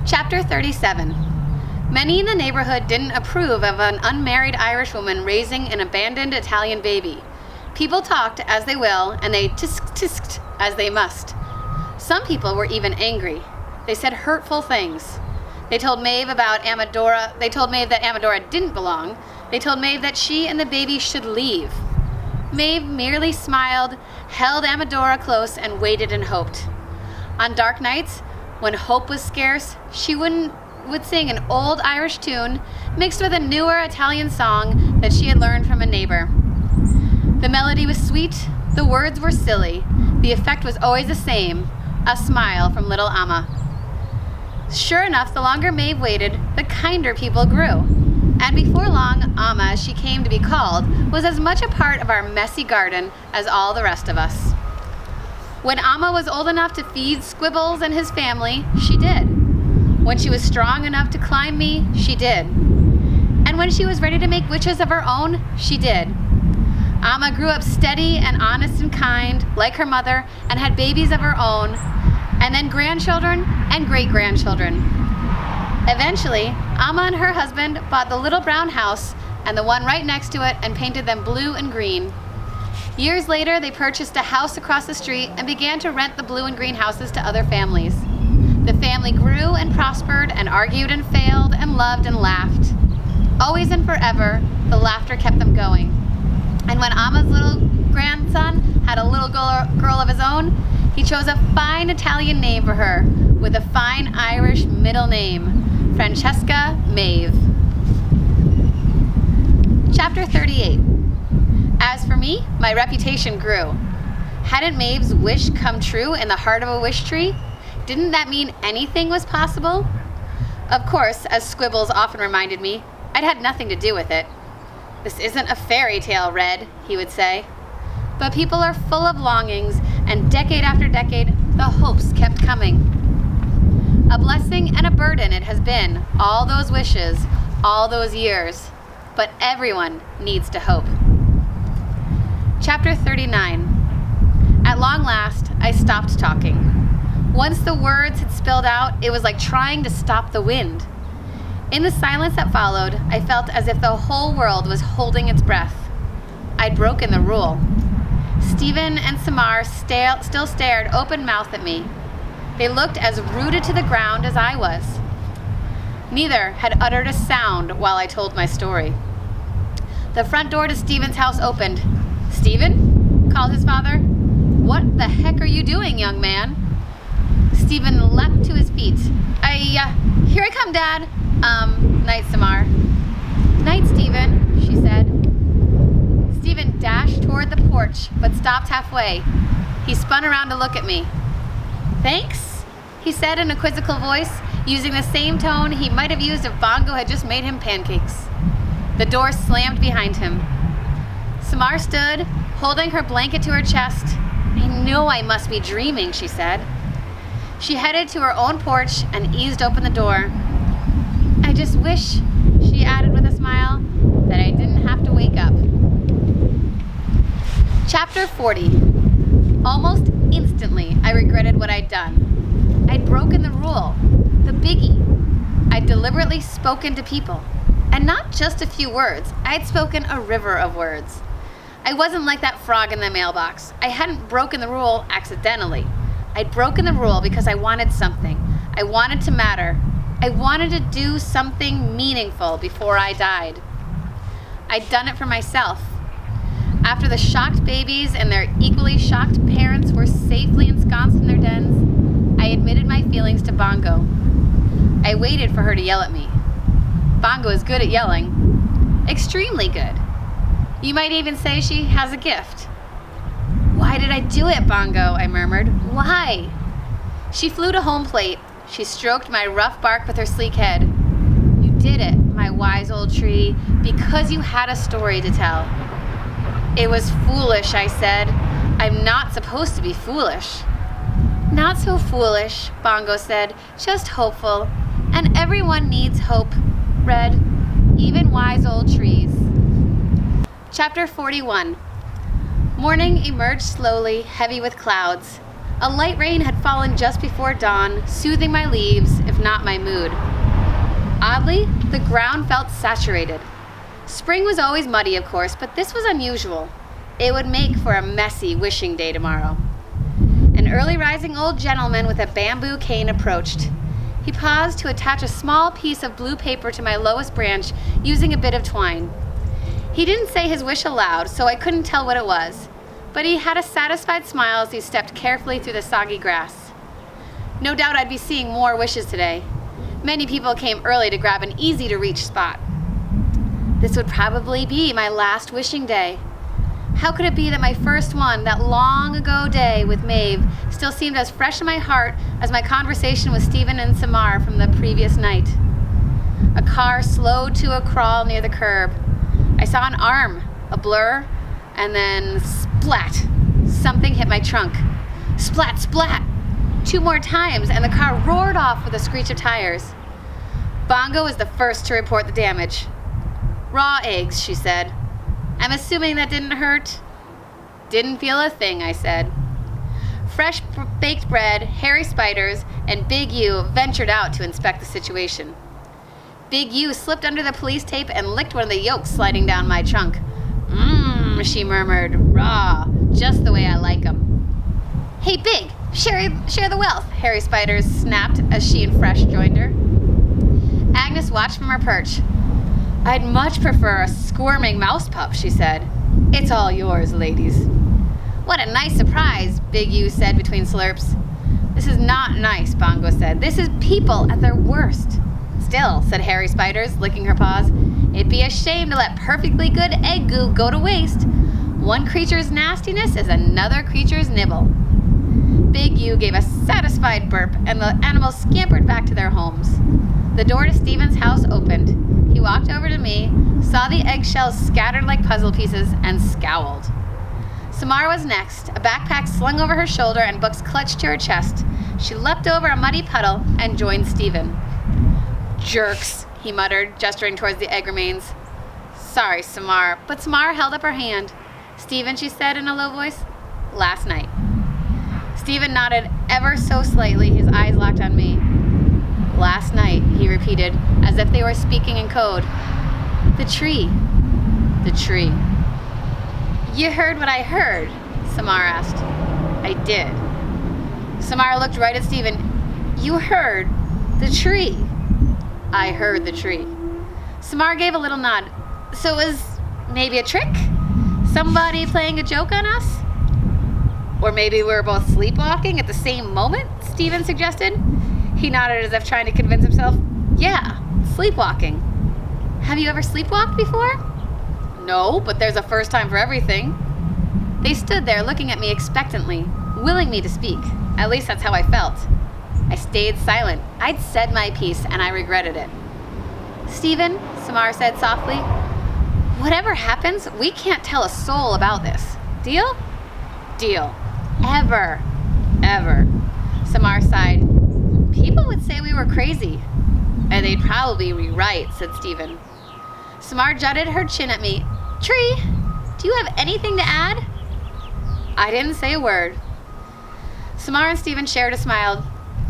Chapter 37. Many in the neighborhood didn't approve of an unmarried Irish woman raising an abandoned Italian baby. People talked as they will, and they tisk-tisked as they must. Some people were even angry. They said hurtful things. They told Maeve that Amadora didn't belong. They told Maeve that she and the baby should leave. Maeve merely smiled, held Amadora close, and waited and hoped. On dark nights, when hope was scarce, she would sing an old Irish tune mixed with a newer Italian song that she had learned from a neighbor. The melody was sweet, the words were silly, the effect was always the same, a smile from little Alma. Sure enough, the longer Maeve waited, the kinder people grew. And before long, Alma, as she came to be called, was as much a part of our messy garden as all the rest of us. When Alma was old enough to feed Squibbles and his family, she did. When she was strong enough to climb me, she did. And when she was ready to make witches of her own, she did. Alma grew up steady and honest and kind, like her mother, and had babies of her own, and then grandchildren and great-grandchildren. Eventually, Alma and her husband bought the little brown house and the one right next to it and painted them blue and green. Years later, they purchased a house across the street and began to rent the blue and green houses to other families. The family grew and prospered and argued and failed and loved and laughed. Always and forever, the laughter kept them going. And when Alma's little grandson had a little girl of his own, he chose a fine Italian name for her with a fine Irish middle name, Francesca Maeve. Chapter 38. As for me, my reputation grew. Hadn't Maeve's wish come true in the heart of a wish tree? Didn't that mean anything was possible? Of course, as Squibbles often reminded me, I'd had nothing to do with it. "This isn't a fairy tale, Red," he would say. But people are full of longings, and decade after decade, the hopes kept coming. A blessing and a burden it has been, all those wishes, all those years. But everyone needs to hope. Chapter 39. At long last, I stopped talking. Once the words had spilled out, it was like trying to stop the wind. In the silence that followed, I felt as if the whole world was holding its breath. I'd broken the rule. Stephen and Samar still stared open-mouthed at me. They looked as rooted to the ground as I was. Neither had uttered a sound while I told my story. The front door to Stephen's house opened. "Stephen?" called his father. "What the heck are you doing, young man?" Stephen leapt to his feet. Here I come, Dad. Night, Samar." "Night, Stephen," she said. Stephen dashed toward the porch, but stopped halfway. He spun around to look at me. "Thanks?" he said in a quizzical voice, using the same tone he might have used if Bongo had just made him pancakes. The door slammed behind him. Samar stood, holding her blanket to her chest. "I know I must be dreaming," she said. She headed to her own porch and eased open the door. "I just wish," she added with a smile, "that I didn't have to wake up." Chapter 40. Almost instantly, I regretted what I'd done. I'd broken the rule, the biggie. I'd deliberately spoken to people. And not just a few words, I'd spoken a river of words. I wasn't like that frog in the mailbox. I hadn't broken the rule accidentally. I'd broken the rule because I wanted something. I wanted to matter. I wanted to do something meaningful before I died. I'd done it for myself. After the shocked babies and their equally shocked parents were safely ensconced in their dens, I admitted my feelings to Bongo. I waited for her to yell at me. Bongo is good at yelling. Extremely good. You might even say she has a gift. "Why did I do it, Bongo?" I murmured. "Why?" She flew to home plate. She stroked my rough bark with her sleek head. "You did it, my wise old tree, because you had a story to tell." "It was foolish," I said. "I'm not supposed to be foolish." "Not so foolish," Bongo said, "just hopeful. And everyone needs hope, Red, even wise old trees." Chapter 41. Morning emerged slowly, heavy with clouds. A light rain had fallen just before dawn, soothing my leaves, if not my mood. Oddly, the ground felt saturated. Spring was always muddy, of course, but this was unusual. It would make for a messy wishing day tomorrow. An early rising old gentleman with a bamboo cane approached. He paused to attach a small piece of blue paper to my lowest branch using a bit of twine. He didn't say his wish aloud, so I couldn't tell what it was, but he had a satisfied smile as he stepped carefully through the soggy grass. No doubt I'd be seeing more wishes today. Many people came early to grab an easy-to-reach spot. This would probably be my last wishing day. How could it be that my first one, that long ago day with Maeve, still seemed as fresh in my heart as my conversation with Stephen and Samar from the previous night? A car slowed to a crawl near the curb. I saw an arm, a blur, and then splat! Something hit my trunk. Splat, splat! 2 more times, and the car roared off with a screech of tires. Bongo was the first to report the damage. "Raw eggs," she said. "I'm assuming that didn't hurt?" "Didn't feel a thing," I said. Fresh baked bread, hairy spiders, and Big U ventured out to inspect the situation. Big U slipped under the police tape and licked one of the yolks sliding down my trunk. "Mmm," she murmured, "raw, just the way I like 'em." "Hey, Big, share the wealth," Hairy Spiders snapped as she and Fresh joined her. Agnes watched from her perch. "I'd much prefer a squirming mouse pup," she said. "It's all yours, ladies." "What a nice surprise," Big U said between slurps. "This is not nice," Bongo said. "This is people at their worst." "Still," said Hairy Spiders, licking her paws, "it'd be a shame to let perfectly good egg goo go to waste. One creature's nastiness is another creature's nibble." Big U gave a satisfied burp, and the animals scampered back to their homes. The door to Stephen's house opened. He walked over to me, saw the eggshells scattered like puzzle pieces, and scowled. Samar was next, a backpack slung over her shoulder and books clutched to her chest. She leapt over a muddy puddle and joined Stephen. "Jerks," he muttered, gesturing towards the egg remains. "Sorry, Samar," but Samar held up her hand. "Stephen," she said in a low voice, "last night." Stephen nodded ever so slightly, his eyes locked on me. "Last night," he repeated, as if they were speaking in code. "The tree. The tree." "You heard what I heard?" Samar asked. "I did." Samar looked right at Stephen. "You heard the tree." "I heard the tree." Samar gave a little nod. "So it was maybe a trick? Somebody playing a joke on us?" "Or maybe we were both sleepwalking at the same moment?" Stephen suggested. He nodded as if trying to convince himself. "Yeah, sleepwalking." "Have you ever sleepwalked before?" "No, but there's a first time for everything." They stood there looking at me expectantly, willing me to speak. At least that's how I felt. I stayed silent. I'd said my piece, and I regretted it. "Stephen," Samar said softly, "whatever happens, we can't tell a soul about this. Deal?" "Deal. Ever. Ever." Samar sighed. "People would say we were crazy." "And they'd probably be right," said Stephen. Samar jutted her chin at me. "Tree, do you have anything to add?" I didn't say a word. Samar and Stephen shared a smile.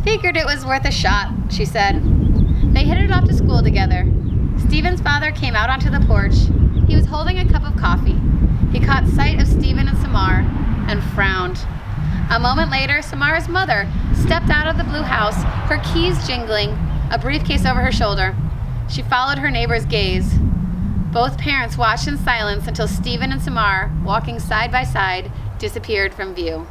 "Figured it was worth a shot," she said. They headed off to school together. Stephen's father came out onto the porch. He was holding a cup of coffee. He caught sight of Stephen and Samar and frowned. A moment later, Samar's mother stepped out of the blue house, her keys jingling, a briefcase over her shoulder. She followed her neighbor's gaze. Both parents watched in silence until Stephen and Samar, walking side by side, disappeared from view.